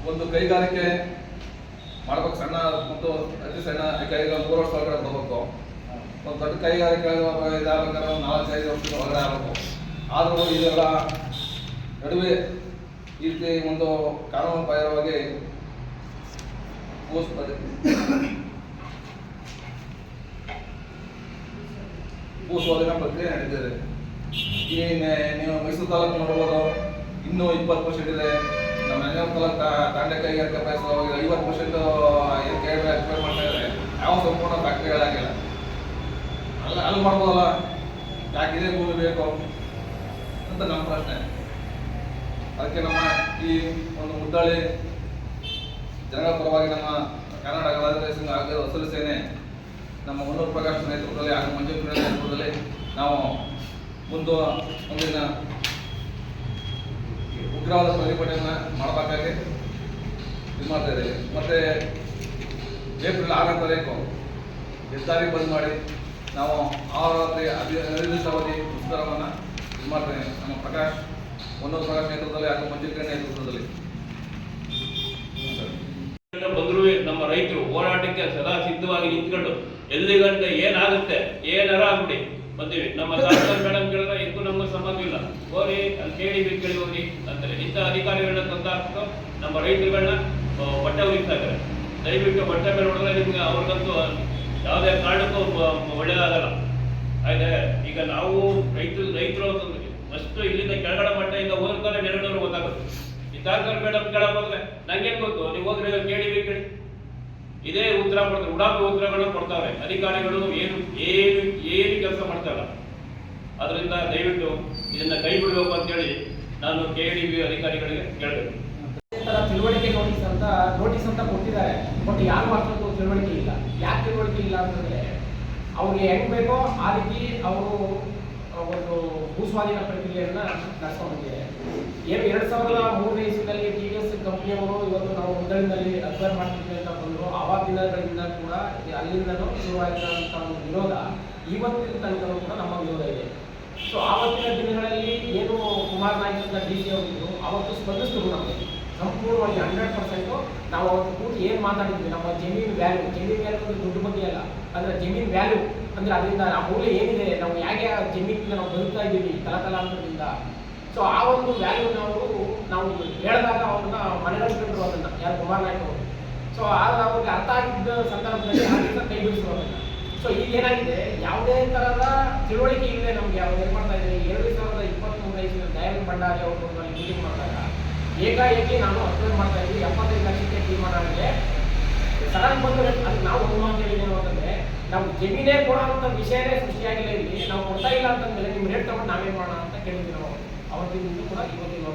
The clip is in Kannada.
ಒಂದು ಕೈಗಾರಿಕೆ ಮಾಡ್ಬೇಕು, ಸಣ್ಣ ಮತ್ತು ಅತಿ ಸಣ್ಣ ಕೈಗಾರಿಕೆ 3 ವರ್ಷ ಒಳಗಡೆ ಬರಬೇಕು. ಒಂದು ದೊಡ್ಡ ಕೈಗಾರಿಕೆ ಇದಾಗಬೇಕಾದ್ರೆ ಒಂದು 4-5 ವರ್ಷದ ಒಳಗಡೆ ಆಗಬೇಕು. ಆದರೂ ಇದೆಲ್ಲ ನಡುವೆ ಈ ರೀತಿ ಒಂದು ಕಾನೂನು ಬಾಹಿರವಾಗಿ ಭೂಸ್ವಾಧೀನ ಪ್ರಕ್ರಿಯೆ ನಡೆದಿದೆ. ಈ ನೀವು ಮೈಸೂರು ತಾಲೂಕು ನೋಡ್ಬೋದು, ಇನ್ನೂ 20% ಇದೆ. ನಮ್ಮ ನಂಜನಗೂಡು ತಾಲೂಕು ತಾಂಡೆ ಕೈಗಾರಿಕೆ ಪ್ರದೇಶದೊಳಗೆ 50% ಎಕ್ಸ್ಪೈರ್ ಮಾಡ್ತಾ ಇದ್ದಾರೆ. ಯಾವ ಸಂಪೂರ್ಣ ಫ್ಯಾಕ್ಟ್ರಿಗಳಾಗಿಲ್ಲ. ಅಲ್ಲಿ ಮಾಡ್ಬೋದಲ್ಲ, ಯಾಕೆ ಇದೇ ಭೂಮಿ ಬೇಕು ಅಂತ ನಮ್ಮ ಪ್ರಶ್ನೆ. ಅದಕ್ಕೆ ನಮ್ಮ ಈ ಒಂದು ಮುದ್ದಳ್ಳಿ ಜನಗಳ ಪರವಾಗಿ ನಮ್ಮ ಕರ್ನಾಟಕ ರಾಜ್ಯ ಸಂಘ ಹಾಗೂ ಹಸಿರು ಸೇನೆ ನಮ್ಮ ಹೊನ್ನೂರು ಪ್ರಕಾಶ್ ನೇತೃತ್ವದಲ್ಲಿ ಹಾಗೂ ಮಂಜುನಾಥ್ ನೇತೃತ್ವದಲ್ಲಿ ನಾವು ಮುಂದಿನ ಉಗ್ರವಾದ ಪ್ರತಿಭಟನೆಯನ್ನು ಮಾಡಬೇಕಾಗಿ ಇದು ಮಾಡ್ತಾ ಇದ್ದೀವಿ. ಮತ್ತು ಏಪ್ರಿಲ್ 6ನೇ ತಾರೀಕು ಹೆದ್ದಾರಿ ಬಂದ್ ಮಾಡಿ ನಾವು ಅನಿರ್ದಿಷ್ಟಾವಧಿ ಮುಷ್ಕರವನ್ನು ಇದು ಮಾಡ್ತೇವೆ. ನಮ್ಮ ಹೊನ್ನೂರು ಪ್ರಕಾಶ್ ನೇತೃತ್ವದಲ್ಲಿ ಹಾಗೂ ಮಂಜುನಾಥ್ ನೇತೃತ್ವದಲ್ಲಿ ಬಂದರೂ ನಮ್ಮ ರೈತರು ಹೋರಾಟಕ್ಕೆ ಸದಾ ಸಿದ್ಧವಾಗಿ ನಿಂತ್ಕೊಂಡು ಎಲ್ಲಿ ಗಂಟೆ ಏನಾಗುತ್ತೆ ಏನಾರ ಆಗ್ಬಿಡಿ ಬಂದಿವಿ. ನಮ್ಮ ಸರ್ಕಾರ ಮೇಡಮ್ ಕೇಳಿದ್ರೆ ಇದಕ್ಕೂ ನಮ್ಗೆ ಸಂಬಂಧ ಇಲ್ಲ, ಹೋಗಿ ಅಲ್ಲಿ ಕೇಳಿ ಹೋಗಿ ಅಂತಾರೆ. ಇಂಥ ಅಧಿಕಾರಿಗಳನ್ನ ತಂದಾಕ್ಬಿಟ್ಟು ನಮ್ಮ ರೈತರುಗಳನ್ನ ಬಟ್ಟೆ ಉರಿಸ್ತಾ ಇದ್ದಾರೆ. ದಯವಿಟ್ಟು ಬಟ್ಟೆ ಮೇಲೆ ಹೊಡೆದ್ರೆ ನಿಮ್ಗೆ ಅವ್ರಿಗಂತೂ ಯಾವುದೇ ಕಾರಣಕ್ಕೂ ಒಳ್ಳೇದಾಗಲ್ಲ. ಆಯ್ತಾ? ಈಗ ನಾವು ರೈತರು ಫಸ್ಟ್ ಇಲ್ಲಿಂದ ಕೆಳಗಡೆ ಮಟ್ಟದಿಂದ ಹೋಗ್ತಾರೆ ನೆರಡೋರು ಗೊತ್ತಾಗುತ್ತೆ. ಈ ಸರ್ಕಾರ ಮೇಡಮ್ ಕೇಳಕ್ ಹೋದ್ರೆ ನಂಗೇನ್ ಗೊತ್ತು, ನೀವು ಹೋದ್ರೆ ಕೇಳಿ ಇದೇ ಉತ್ತರ ಕೊಡ್ತಾರೆ, ಉಡಾಪಿ ಉತ್ತರಗಳು ಕೊಡ್ತಾರೆ. ಅಧಿಕಾರಿಗಳು ಏನು ಕೆಲಸ ಮಾಡ್ತಾರಲ್ಲ. ಅದರಿಂದ ದಯವಿಟ್ಟು ಇದನ್ನ ಕೈ ಬಿಡಬೇಕು ಅಂತೇಳಿ ನಾನು KDB ಅಧಿಕಾರಿಗಳಿಗೆ ಕೇಳಬೇಕು. ತಿಳುವಳಿಕೆ ನೋಟಿಸ್ ಅಂತ ಕೊಟ್ಟಿದ್ದಾರೆ, ಬಟ್ ಯಾರು ಅಷ್ಟೊಂದು ತಿಳುವಳಿಕೆ ಇಲ್ಲ. ಯಾಕೆ ತಿಳುವಳಿಕೆ ಇಲ್ಲ ಅಂತಂದ್ರೆ ಅವ್ರಿಗೆ ಹೆಂಗ್ ಬೇಕೋ ಆ ರೀತಿ ಅವರು ಒಂದು ಭೂಸ್ವಾಧೀನ ಪ್ರಕ್ರಿಯೆಯನ್ನ ನಡೆಸ್ಕೊಂಡಿದ್ದಾರೆ. ಏನು 2003ನೇ ಇಸ್ವಿನಲ್ಲಿ TVS ಕಂಪನಿಯವರು ಇವತ್ತು ನಾವು ಮುದ್ದಳ್ಳಿನಲ್ಲಿ ಅಕ್ವೈರ್ ಮಾಡ್ತಿದ್ವಿ ಅಂತ ಬಂದರು. ಆವಾಗ ದಿನಗಳಿಂದ ಕೂಡ ಅಲ್ಲಿಂದನೂ ಶುರುವಾಗಿರುವಂಥ ಒಂದು ವಿರೋಧ ಇವತ್ತಿನ ತನಕ ಕೂಡ ನಮ್ಮ ವಿರೋಧ ಇದೆ. ಸೊ ಆವತ್ತಿನ ದಿನಗಳಲ್ಲಿ ಏನು ಕುಮಾರ್ ನಾಯ್ಕ ಅಂತ DC ಅವರಿದ್ರು, ಅವತ್ತು ಸ್ಪಂದಿಸಿದ್ರು ನಮಗೆ ಸಂಪೂರ್ಣವಾಗಿ 100%. ನಾವು ಅವತ್ತು ಕೂತು ಏನು ಮಾತಾಡಿದ್ವಿ, ನಮ್ಮ ಜಮೀನು ವ್ಯಾಲ್ಯೂ ಅಂದ್ರೆ ದುಡ್ಡು ಬಗ್ಗೆ ಅಲ್ಲ, ಅಂದರೆ ಜಮೀನು ವ್ಯಾಲ್ಯೂ ಅಂದರೆ ಅದರಿಂದ ಆ ಮೌಲ್ಯ ಏನಿದೆ, ನಾವು ಹೇಗೆ ಆ ಜಮೀನಿಗೆ ನಾವು ಬದುಕ್ತಾ ಇದ್ದೀವಿ ತಲತಲಾಂತರದಿಂದ. ಸೊ ಆ ಒಂದು ವ್ಯಾಲ್ಯೂ ನಾವು ಹೇಳಿದಾಗ ಅವ್ರನ್ನ ಮನೆಗಳ್ಕೊಂಡ್ರು, ಅದನ್ನ ಯಾರು ಕುಮಾರ್ ನಾಯ್ಕ ಅವರು. ಸೊ ಅವ್ರಿಗೆ ಅರ್ಥ ಆಗಿದ್ದ ಸಂದರ್ಭದಲ್ಲಿ ಆ ಕೈ ಬಿಡಿಸಿದ್ರು ಅದನ್ನ. ಸೊ ಈಗ ಏನಾಗಿದೆ, ಯಾವುದೇ ಥರದ ತಿಳುವಳಿಕೆ ಇಲ್ಲದೆ ನಮ್ಗೆ ಅವ್ರು ಏನು ಮಾಡ್ತಾ ಇದ್ದಾರೆ, 2023 ದಯಾನಂದ ಭಂಡಾರಿ ಅವರು ಮೀಟಿಂಗ್ ಮಾಡಿದಾಗ ಏಕಾಏಕಿ ನಾನು ಅಪ್ಲೋಡ್ ಮಾಡ್ತಾ ಇದ್ವಿ 75 ಲಕ್ಷಕ್ಕೆ ತೀರ್ಮಾನ ಆಗಿದೆ. ಸಡನ್ ಬಂದು ಅದಕ್ಕೆ ನಾವು ಒಂದು ಮಾತು ಹೇಳಿದ್ದೇನು ಅಂತಂದ್ರೆ, ನಾವು ಜಮೀನೇ ಕೊಡೋಂಥ ವಿಷಯನೇ ಸೃಷ್ಟಿಯಾಗಿಲ್ಲ. ಇಲ್ಲಿ ನಾವು ಕೊಡ್ತಾ ಇಲ್ಲ ಅಂತಂದ್ರೆ ನಿಮ್ಮ ರೇಟ್ ತಗೊಂಡು ನಾವೇನು ಮಾಡೋಣ ಅಂತ ಕೇಳಿದ್ವಿ ನಾವು ಅವತ್ತಿನ ಕೂಡ ಇವತ್ತಿನ